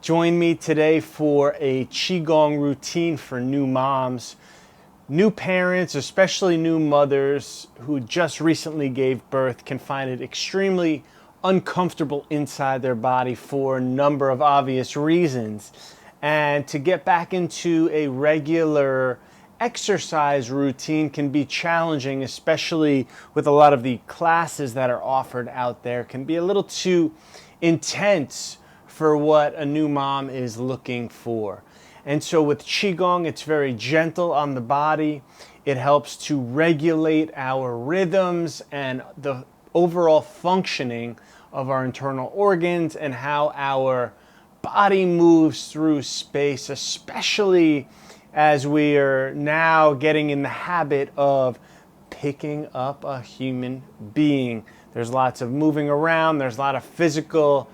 Join me today for a qigong routine for new moms, new parents, especially new mothers who just recently gave birth can find it extremely uncomfortable inside their body for a number of obvious reasons. And to get back into a regular exercise routine can be challenging, especially with a lot of the classes that are offered out there, can be a little too intense for what a new mom is looking for. And so with qigong, it's very gentle on the body. It helps to regulate our rhythms and the overall functioning of our internal organs and how our body moves through space, especially as we are now getting in the habit of picking up a human being. There's lots of moving around, there's a lot of physical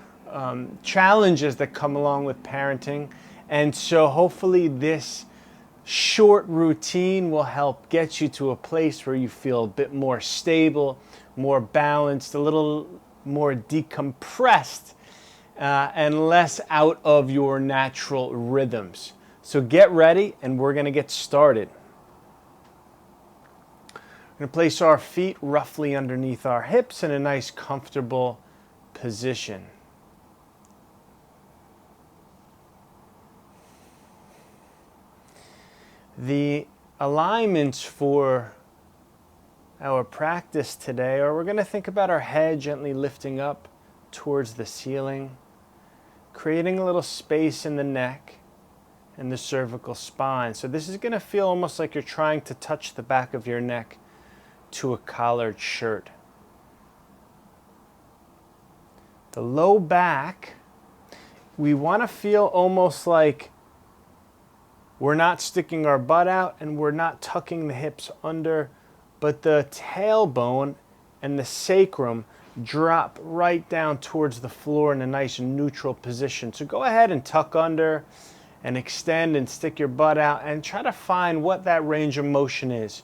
challenges that come along with parenting. And so hopefully this short routine will help get you to a place where you feel a bit more stable, more balanced, a little more decompressed, and less out of your natural rhythms. So get ready and we're going to get started. We're going to place our feet roughly underneath our hips in a nice comfortable position. The alignments for our practice today are we're going to think about our head gently lifting up towards the ceiling, creating a little space in the neck and the cervical spine. So this is going to feel almost like you're trying to touch the back of your neck to a collared shirt. The low back, we want to feel almost like we're not sticking our butt out and we're not tucking the hips under, but the tailbone and the sacrum drop right down towards the floor in a nice neutral position. So go ahead and tuck under and extend and stick your butt out and try to find what that range of motion is.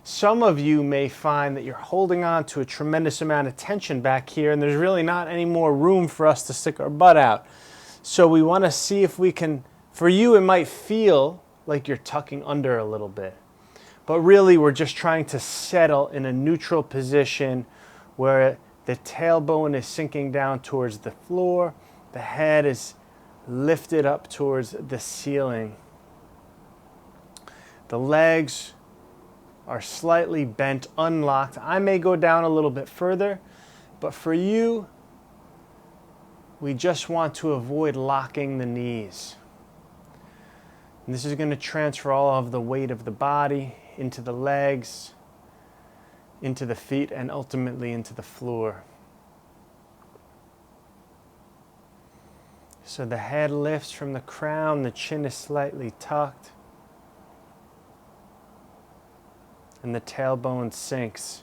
Some of you may find that you're holding on to a tremendous amount of tension back here and there's really not any more room for us to stick our butt out. So we want to see if we can. For you, it might feel like you're tucking under a little bit, but really we're just trying to settle in a neutral position where the tailbone is sinking down towards the floor, the head is lifted up towards the ceiling. The legs are slightly bent, unlocked. I may go down a little bit further, but for you, we just want to avoid locking the knees. And this is going to transfer all of the weight of the body into the legs, into the feet, and ultimately into the floor. So the head lifts from the crown, the chin is slightly tucked, and the tailbone sinks.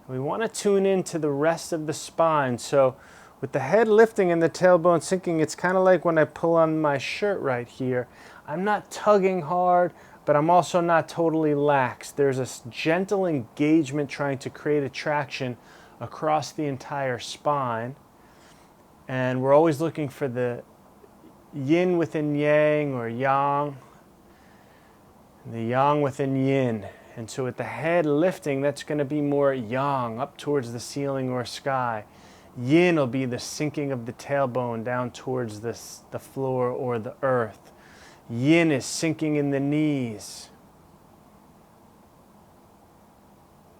We want to tune into the rest of the spine. So with the head lifting and the tailbone sinking, it's kind of like when I pull on my shirt right here. I'm not tugging hard, but I'm also not totally lax. There's a gentle engagement trying to create a traction across the entire spine. And we're always looking for the yin within yang or yang, the yang within yin. And so with the head lifting, that's going to be more yang, up towards the ceiling or sky. Yin will be the sinking of the tailbone down towards the floor or the earth. Yin is sinking in the knees.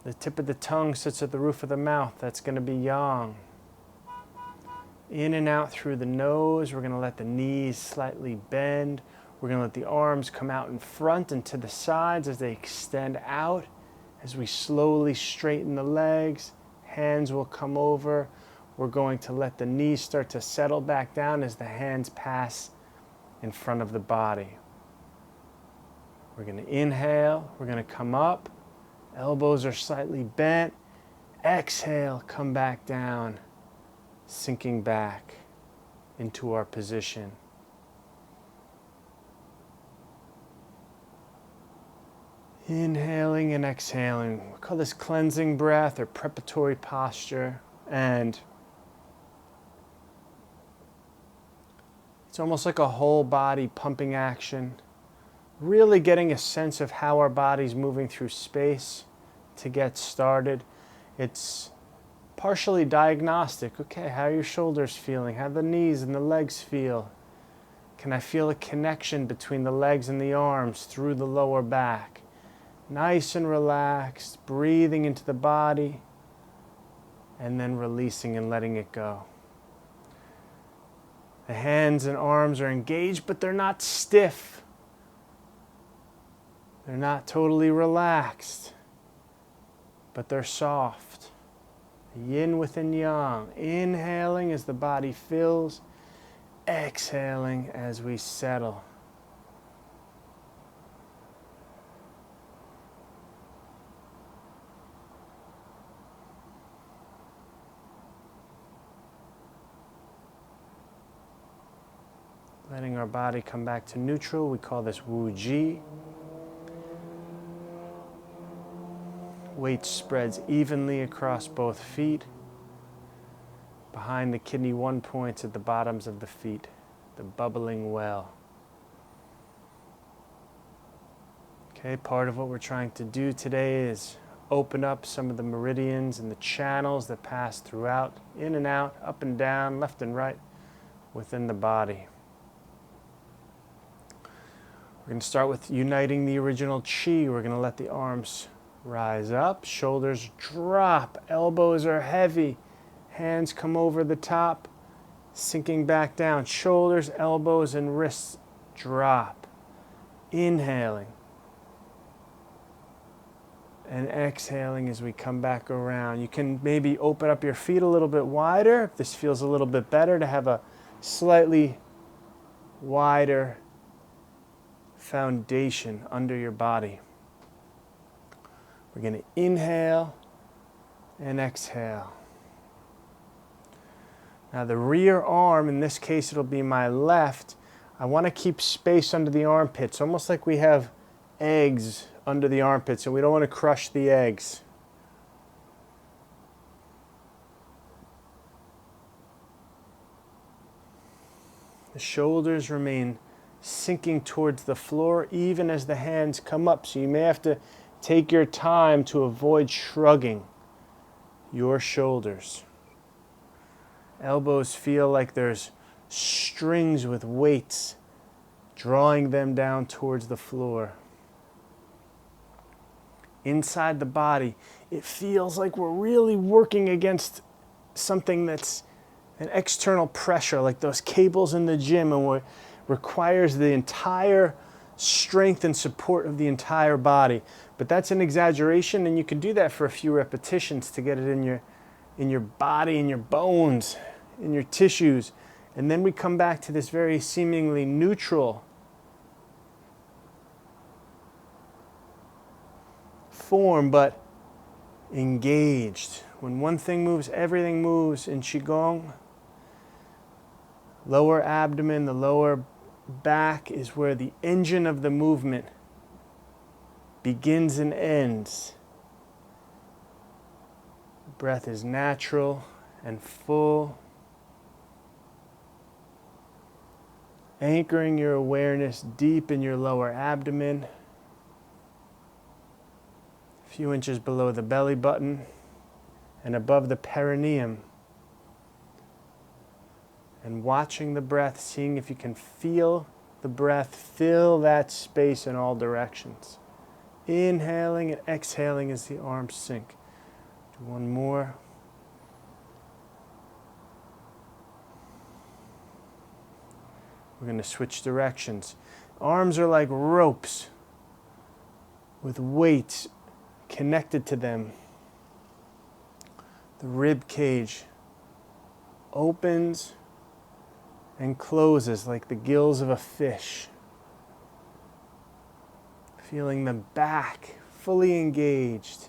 The tip of the tongue sits at the roof of the mouth. That's going to be yang. In and out through the nose. We're going to let the knees slightly bend. We're going to let the arms come out in front and to the sides as they extend out. As we slowly straighten the legs, hands will come over. We're going to let the knees start to settle back down as the hands pass in front of the body. We're going to inhale. We're going to come up. Elbows are slightly bent. Exhale, come back down, sinking back into our position. Inhaling and exhaling. We call this cleansing breath or preparatory posture. And It's almost like a whole body pumping action. Really getting a sense of how our body's moving through space to get started. It's partially diagnostic. Okay, how are your shoulders feeling? How the knees and the legs feel? Can I feel a connection between the legs and the arms through the lower back? Nice and relaxed, breathing into the body, and then releasing and letting it go. The hands and arms are engaged, but they're not stiff. They're not totally relaxed, but they're soft. Yin within yang. Inhaling as the body fills, exhaling as we settle. Letting our body come back to neutral. We call this Wu Ji. Weight spreads evenly across both feet, behind the kidney 1 points at the bottoms of the feet, the bubbling well. Okay, part of what we're trying to do today is open up some of the meridians and the channels that pass throughout, in and out, up and down, left and right, within the body. We're going to start with uniting the original chi. We're going to let the arms rise up, shoulders drop, elbows are heavy, hands come over the top, sinking back down, shoulders, elbows, and wrists drop. Inhaling and exhaling as we come back around. You can maybe open up your feet a little bit wider if this feels a little bit better, to have a slightly wider foundation under your body. We're going to inhale and exhale. Now the rear arm, in this case it'll be my left, I want to keep space under the armpits, almost like we have eggs under the armpits and we don't want to crush the eggs. The shoulders remain sinking towards the floor even as the hands come up, so you may have to take your time to avoid shrugging your shoulders. Elbows feel like there's strings with weights drawing them down towards the floor. Inside the body, it feels like we're really working against something that's an external pressure, like those cables in the gym, and what requires the entire strength and support of the entire body. But that's an exaggeration, and you can do that for a few repetitions to get it in your body, in your bones, in your tissues. And then we come back to this very seemingly neutral form, but engaged. When one thing moves, everything moves in qigong. Lower abdomen, the lower back is where the engine of the movement begins and ends. Breath is natural and full. Anchoring your awareness deep in your lower abdomen, a few inches below the belly button and above the perineum. And watching the breath, seeing if you can feel the breath fill that space in all directions. Inhaling and exhaling as the arms sink. Do one more. We're going to switch directions. Arms are like ropes with weights connected to them. The rib cage opens and closes like the gills of a fish. Feeling the back fully engaged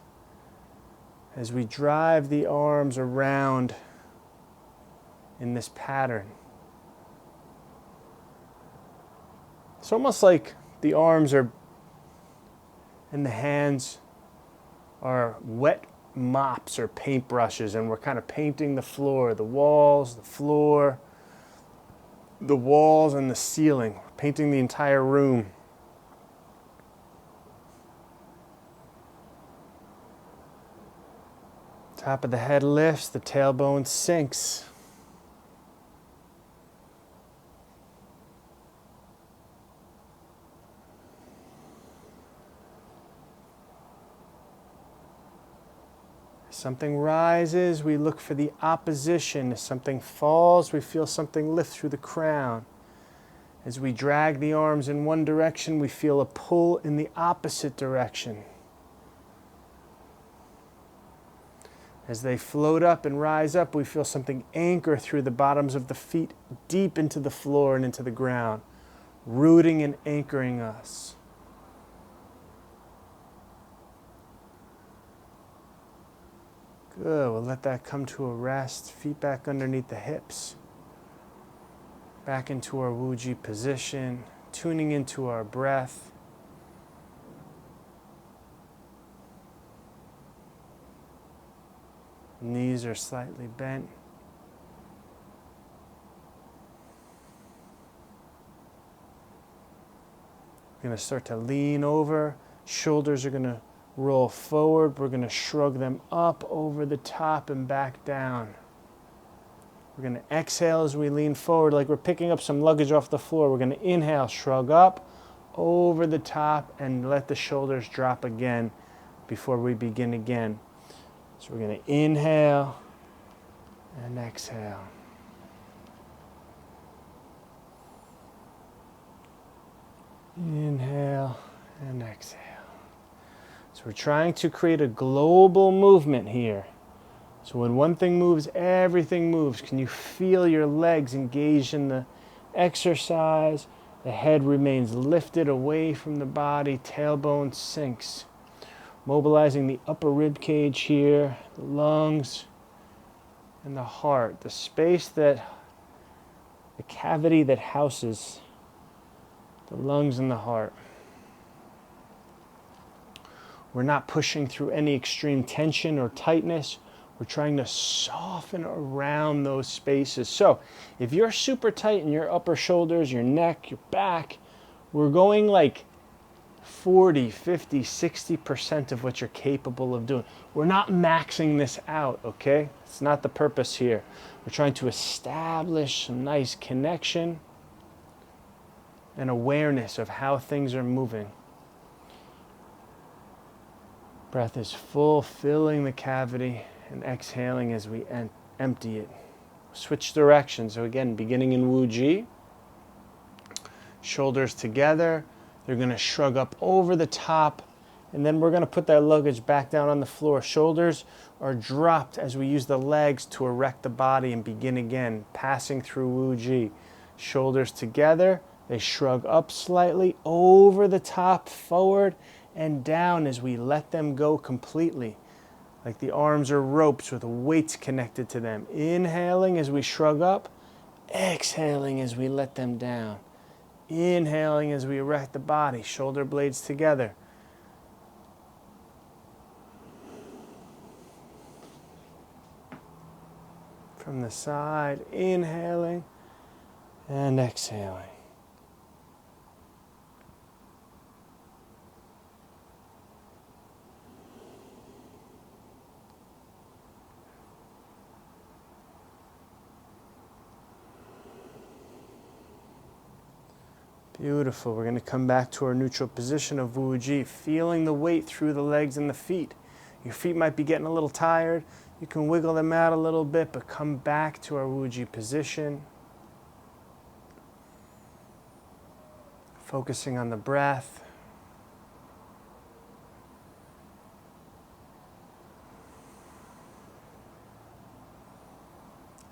as we drive the arms around in this pattern. It's almost like the arms are and the hands are wet mops or paintbrushes, and we're kind of painting the floor, the walls, the floor, the walls and the ceiling, painting the entire room. Top of the head lifts, the tailbone sinks. As something rises, we look for the opposition. As something falls, we feel something lift through the crown. As we drag the arms in one direction, we feel a pull in the opposite direction. As they float up and rise up, we feel something anchor through the bottoms of the feet deep into the floor and into the ground, rooting and anchoring us. Good, we'll let that come to a rest. Feet back underneath the hips. Back into our Wuji position, tuning into our breath. Knees are slightly bent. We're going to start to lean over. Shoulders are going to roll forward. We're going to shrug them up over the top and back down. We're going to exhale as we lean forward like we're picking up some luggage off the floor. We're going to inhale, shrug up over the top, and let the shoulders drop again before we begin again. So we're going to inhale and exhale. Inhale and exhale. So we're trying to create a global movement here. So when one thing moves, everything moves. Can you feel your legs engaged in the exercise? The head remains lifted away from the body, tailbone sinks. Mobilizing the upper rib cage here, the lungs, and the heart. The space the cavity that houses the lungs and the heart. We're not pushing through any extreme tension or tightness. We're trying to soften around those spaces. So if you're super tight in your upper shoulders, your neck, your back, we're going like 40, 50, 60% of what you're capable of doing. We're not maxing this out, okay? It's not the purpose here. We're trying to establish some nice connection and awareness of how things are moving. Breath is full, filling the cavity, and exhaling as we empty it. Switch directions. So again, beginning in Wuji. Shoulders together. They're going to shrug up over the top, and then we're going to put that luggage back down on the floor. Shoulders are dropped as we use the legs to erect the body and begin again, passing through Wuji. Shoulders together. They shrug up slightly, over the top, forward, and down as we let them go completely. Like the arms are ropes with weights connected to them. Inhaling as we shrug up, exhaling as we let them down. Inhaling as we erect the body, shoulder blades together. From the side, inhaling and exhaling. Beautiful. We're going to come back to our neutral position of Wuji, feeling the weight through the legs and the feet. Your feet might be getting a little tired. You can wiggle them out a little bit, but come back to our Wuji position. Focusing on the breath.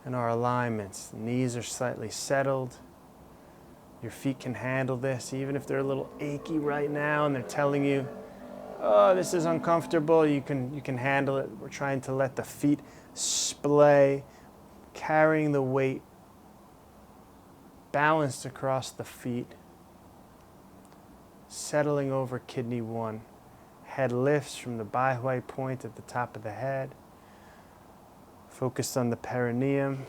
And our alignments. The knees are slightly settled. Your feet can handle this, even if they're a little achy right now and they're telling you, oh, this is uncomfortable, you can handle it. We're trying to let the feet splay, carrying the weight balanced across the feet, settling over kidney 1. Head lifts from the bihuai point at the top of the head, focused on the perineum.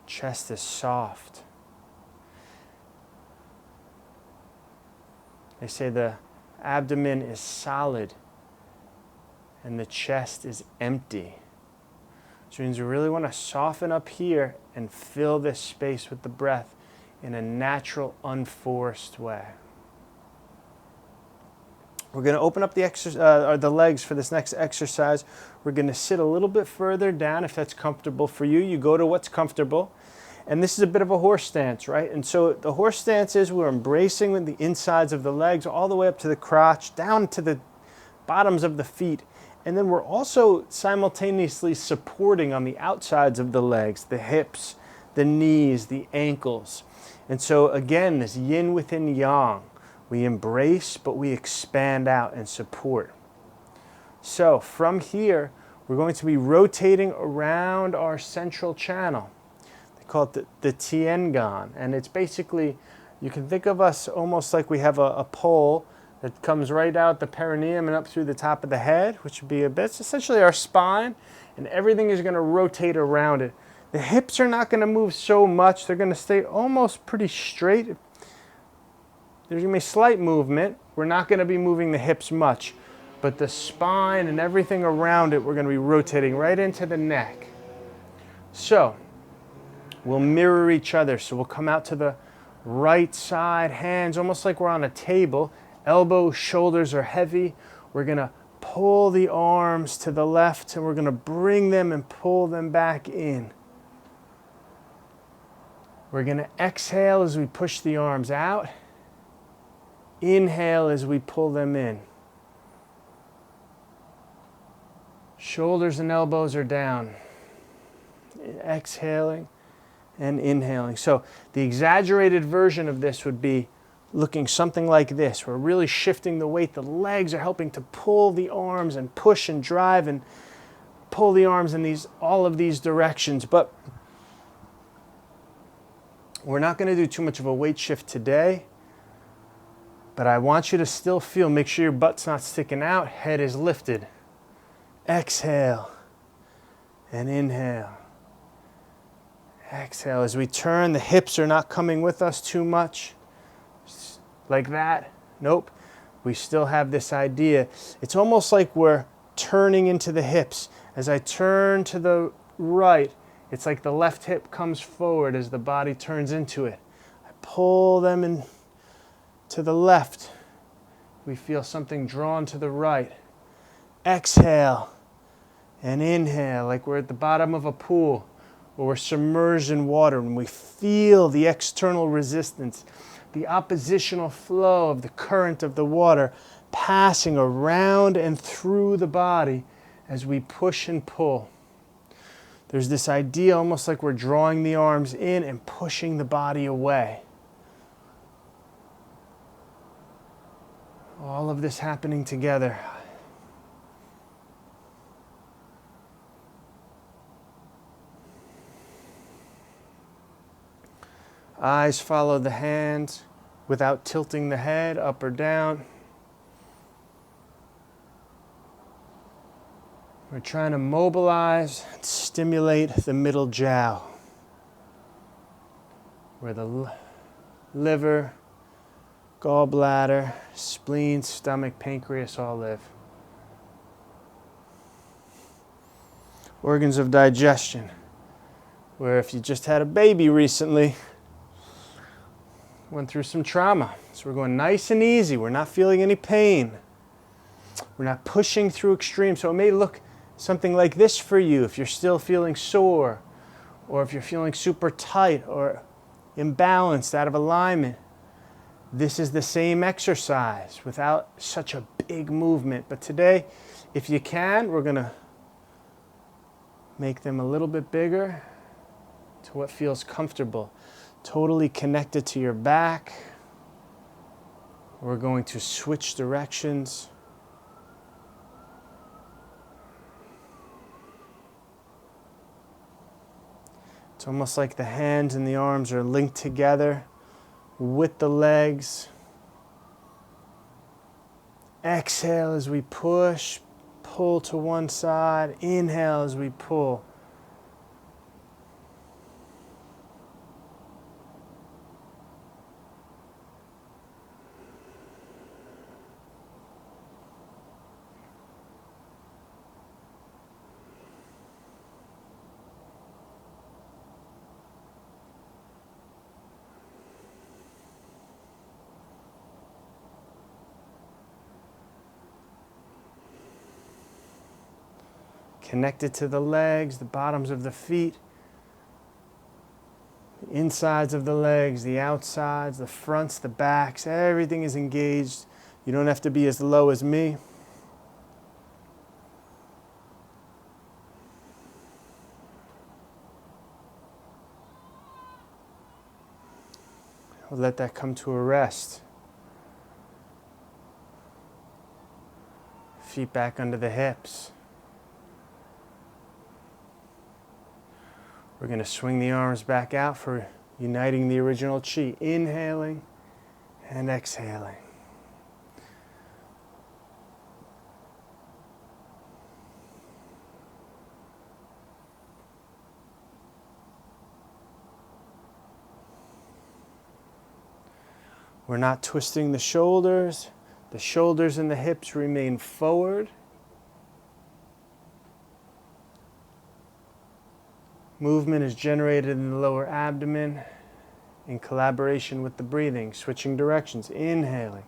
Chest is soft. They say the abdomen is solid and the chest is empty. Which means we really want to soften up here and fill this space with the breath in a natural, unforced way. We're going to open up the legs for this next exercise. We're going to sit a little bit further down if that's comfortable for you. You go to what's comfortable. And this is a bit of a horse stance, right? And so the horse stance is we're embracing with the insides of the legs all the way up to the crotch, down to the bottoms of the feet. And then we're also simultaneously supporting on the outsides of the legs, the hips, the knees, the ankles. And so again, this yin within yang. We embrace, but we expand out and support. So from here, we're going to be rotating around our central channel. They call it the Tian-gan. And it's basically, you can think of us almost like we have a pole that comes right out the perineum and up through the top of the head, which would be it's essentially our spine, and everything is going to rotate around it. The hips are not going to move so much. They're going to stay almost pretty straight. There's going to be slight movement. We're not going to be moving the hips much, but the spine and everything around it, we're going to be rotating right into the neck. So we'll mirror each other. So we'll come out to the right side, hands almost like we're on a table. Elbows, shoulders are heavy. We're going to pull the arms to the left, and we're going to bring them and pull them back in. We're going to exhale as we push the arms out. Inhale as we pull them in. Shoulders and elbows are down. Exhaling and inhaling. So the exaggerated version of this would be looking something like this. We're really shifting the weight. The legs are helping to pull the arms and push and drive and pull the arms in all of these directions. But we're not going to do too much of a weight shift today. But I want you to still feel, make sure your butt's not sticking out, head is lifted. Exhale and inhale. Exhale. As we turn, the hips are not coming with us too much. Like that. Nope. We still have this idea. It's almost like we're turning into the hips. As I turn to the right, it's like the left hip comes forward as the body turns into it. I pull them in to the left. We feel something drawn to the right. Exhale and inhale like we're at the bottom of a pool or we're submerged in water, and we feel the external resistance, the oppositional flow of the current of the water passing around and through the body as we push and pull. There's this idea almost like we're drawing the arms in and pushing the body away. All of this happening together. Eyes follow the hands without tilting the head up or down. We're trying to mobilize and stimulate the middle jiao, where the liver, gallbladder, spleen, stomach, pancreas all live. Organs of digestion, where if you just had a baby recently, went through some trauma. So we're going nice and easy. We're not feeling any pain. We're not pushing through extreme. So it may look something like this for you if you're still feeling sore, or if you're feeling super tight or imbalanced, out of alignment. This is the same exercise without such a big movement. But today, if you can, we're going to make them a little bit bigger to what feels comfortable. Totally connected to your back. We're going to switch directions. It's almost like the hands and the arms are linked together with the legs. Exhale as we push, pull to one side. Inhale as we pull. Connected to the legs, the bottoms of the feet, the insides of the legs, the outsides, the fronts, the backs, everything is engaged. You don't have to be as low as me. Let that come to a rest. Feet back under the hips. We're going to swing the arms back out for uniting the original chi. Inhaling and exhaling. We're not twisting the shoulders. The shoulders and the hips remain forward. Movement is generated in the lower abdomen in collaboration with the breathing, switching directions, inhaling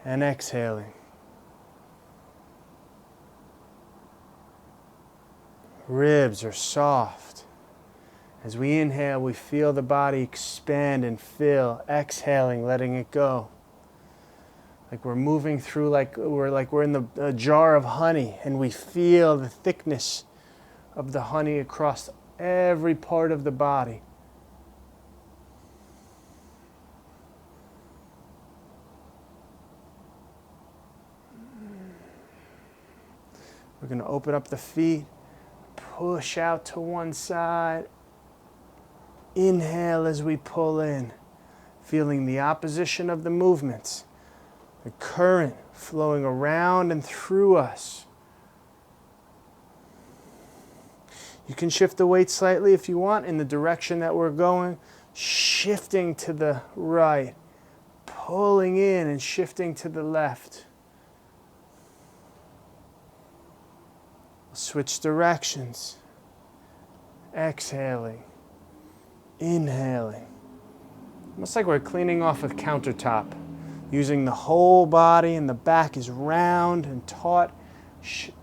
and exhaling. Ribs are soft. As we inhale, we feel the body expand and fill. Exhaling, letting it go. Like we're moving through, like we're in a jar of honey, and we feel the thickness of the honey across every part of the body. We're going to open up the feet, push out to one side. Inhale as we pull in, feeling the opposition of the movements, the current flowing around and through us. You can shift the weight slightly if you want in the direction that we're going, shifting to the right, pulling in and shifting to the left. Switch directions, exhaling. Inhaling. Almost like we're cleaning off a countertop. Using the whole body, and the back is round and taut.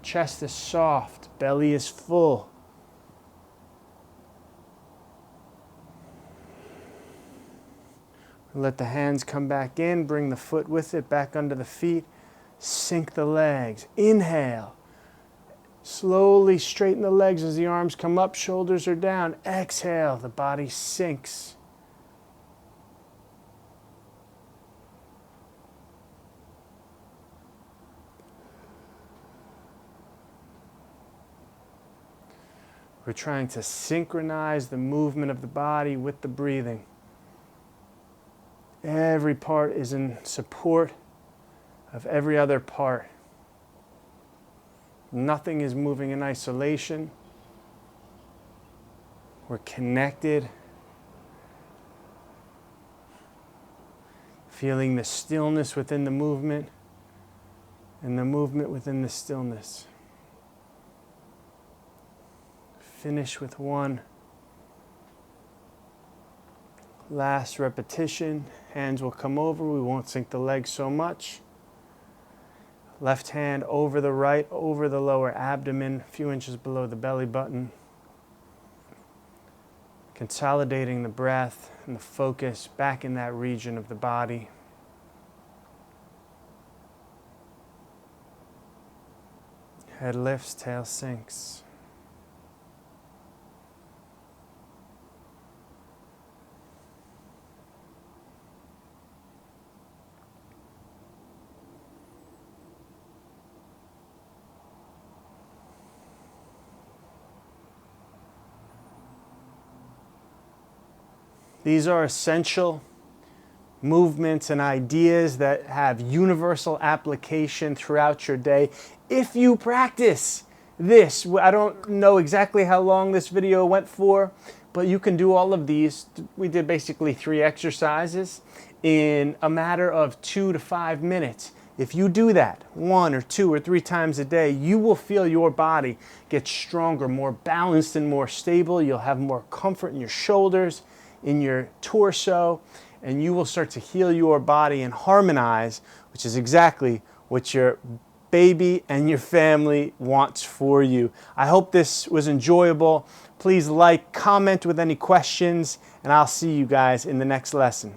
Chest is soft. Belly is full. Let the hands come back in. Bring the foot with it back under the feet. Sink the legs. Inhale. Slowly straighten the legs as the arms come up, shoulders are down. Exhale, the body sinks. We're trying to synchronize the movement of the body with the breathing. Every part is in support of every other part. Nothing is moving in isolation. We're connected. Feeling the stillness within the movement and the movement within the stillness. Finish with one last repetition. Hands will come over. We won't sink the legs so much. Left hand over the right, over the lower abdomen, a few inches below the belly button. Consolidating the breath and the focus back in that region of the body. Head lifts, tail sinks. These are essential movements and ideas that have universal application throughout your day if you practice this. I don't know exactly how long this video went for, but you can do all of these. We did basically 3 exercises in a matter of 2 to 5 minutes. If you do that 1 or 2 or 3 times a day, you will feel your body get stronger, more balanced and more stable. You'll have more comfort in your shoulders, in your torso, and you will start to heal your body and harmonize, which is exactly what your baby and your family wants for you. I hope this was enjoyable. Please like, comment with any questions, and I'll see you guys in the next lesson.